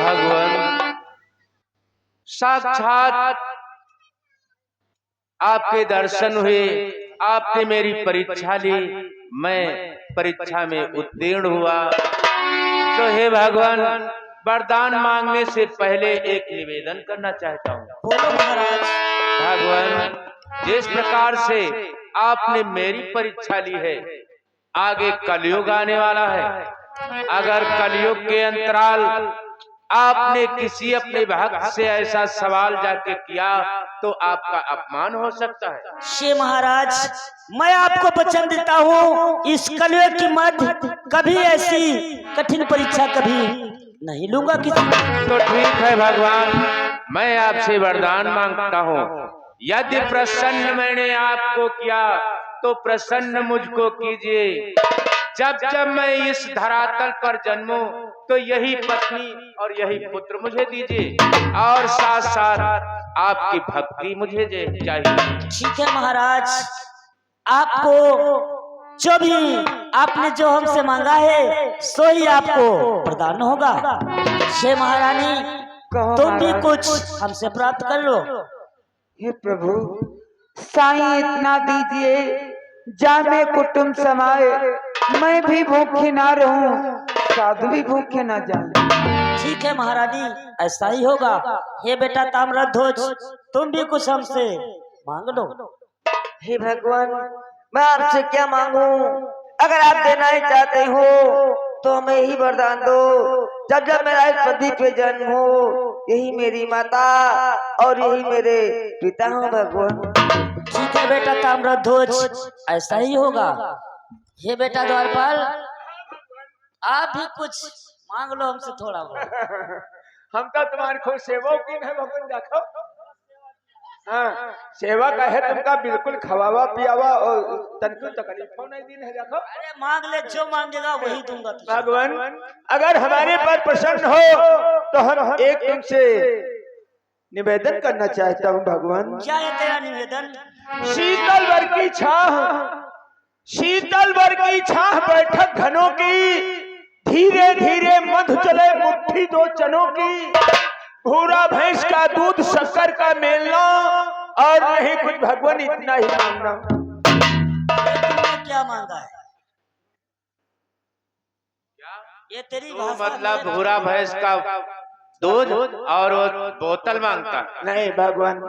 भगवान साक्षात आपके दर्शन हुए, आपने मेरी परीक्षा ली, मैं परीक्षा में उत्तीर्ण हुआ। तो हे भगवान, वरदान मांगने से पहले एक निवेदन करना चाहता हूँ। बोलो महाराज। भगवान, जिस प्रकार से आपने मेरी परीक्षा ली है, आगे कलयुग आने वाला है। अगर कलयुग के अंतराल आपने किसी अपने भक्त से ऐसा सवाल जाके किया तो आपका अपमान हो सकता है। शे महाराज, मैं आपको वचन देता हूँ, इस कलयुग की मध्य कभी ऐसी कठिन परीक्षा कभी नहीं लूंगा किसी। तो ठीक है भगवान, मैं आपसे वरदान मांगता हूँ। यदि प्रसन्न मैंने आपको किया तो प्रसन्न मुझको कीजिए। जब जब मैं इस धरातल पर जन्मूं तो यही पत्नी और यही पुत्र मुझे दीजिए, और साथ साथ आपकी भक्ति मुझे चाहिए। ठीक है महाराज, आपको जो भी आपने जो हमसे मांगा है सो ही आपको प्रदान होगा। शे महारानी, तुम भी कुछ हमसे प्राप्त कर लो। हे प्रभु, साईं इतना दीजिए जाने कुटुंब समाए, मैं भी भूखे ना रहूं, साधु भी भूखे ना जाए। ठीक है महारानी, ऐसा ही होगा। हे बेटा ताम्रध्वज, तुम भी कुछ हमसे मांग लो। हे भगवान, मैं आपसे क्या मांगू? अगर आप देना ही चाहते हो तो हमें ही वरदान दो। जब जब मेरा इस पृथ्वी पे जन्म हो, यही मेरी माता और यही मेरे पिता हो भगवान। ठीक है बेटा ताम्रध्वज, ऐसा ही होगा। हे बेटा द्वारपाल, आप भी कुछ मांग लो हमसे थोड़ा बहुत। हम तो तुम्हारे खूब सेवक है भगवान, देखो। हाँ, सेवा का है तुमका, बिल्कुल खवावा पियावा और तनको तकलीफ नहीं दिन है, देखो। अरे मांग ले, जो मांगेगा वही दूंगा तुझे। भगवान, अगर हमारे पर प्रसन्न हो तो हम एक तुमसे निवेदन करना चाहता हूँ भगवान। क्या है तेरा निवेदन? शीतल वर की छाह, शीतल वर की छाह बैठक घनों की, धीरे धीरे मधु चले मुट्ठी दो चनों की, भूरा भैंस का दूध शक्कर का मेलना, और नहीं कुछ भगवान, इतना ही मांगना। तुमने क्या मांगा है? ये तेरी तो भाषा मतलब में- भूरा भैंस का दूध और वो बोतल मांगता। नहीं भगवान,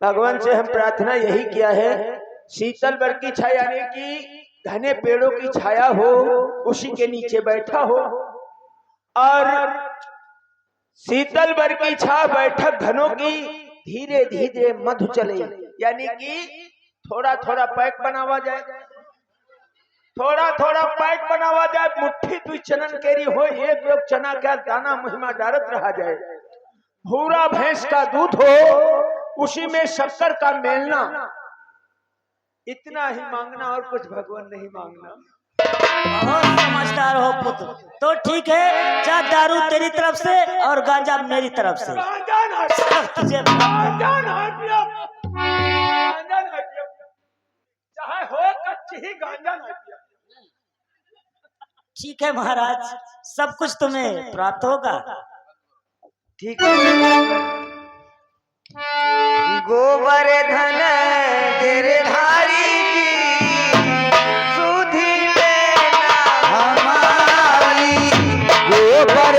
भगवान से हम प्रार्थना यही किया है, शीतल वर की छाया, यानी कि घने पेड़ों की छाया हो, उसी के नीचे बैठा हो, और शीतल वर की छाया बैठक घनों की, धीरे धीरे मधु चले, यानी कि थोड़ा थोड़ा पैक बनावा जाए, थोड़ा थोड़ा पैक बनावा जाए, मुट्ठी तू चनन केरी हो, एक लोग चना का दाना मुहिमा डालत रहा जाए, भूरा भैंस का दूध हो, उसी में शक्कर का मेलना, इतना ही मांगना और कुछ भगवान नहीं मांगना। बहुत समझदार हो पुत्र। तो ठीक है, चाहे दारू तेरी तरफ से और गांजा मेरी तरफ से। गांजा ना तुझे गांजा ना पियो, गांजा ना पियो, चाहे हो कच्ची ही गांजा ना पियो। ठीक है महाराज, सब कुछ तुम्हें प्राप्त होगा। ठीक है। गोबर धन गिरधारी की सुधि लेना हमारी, गोबर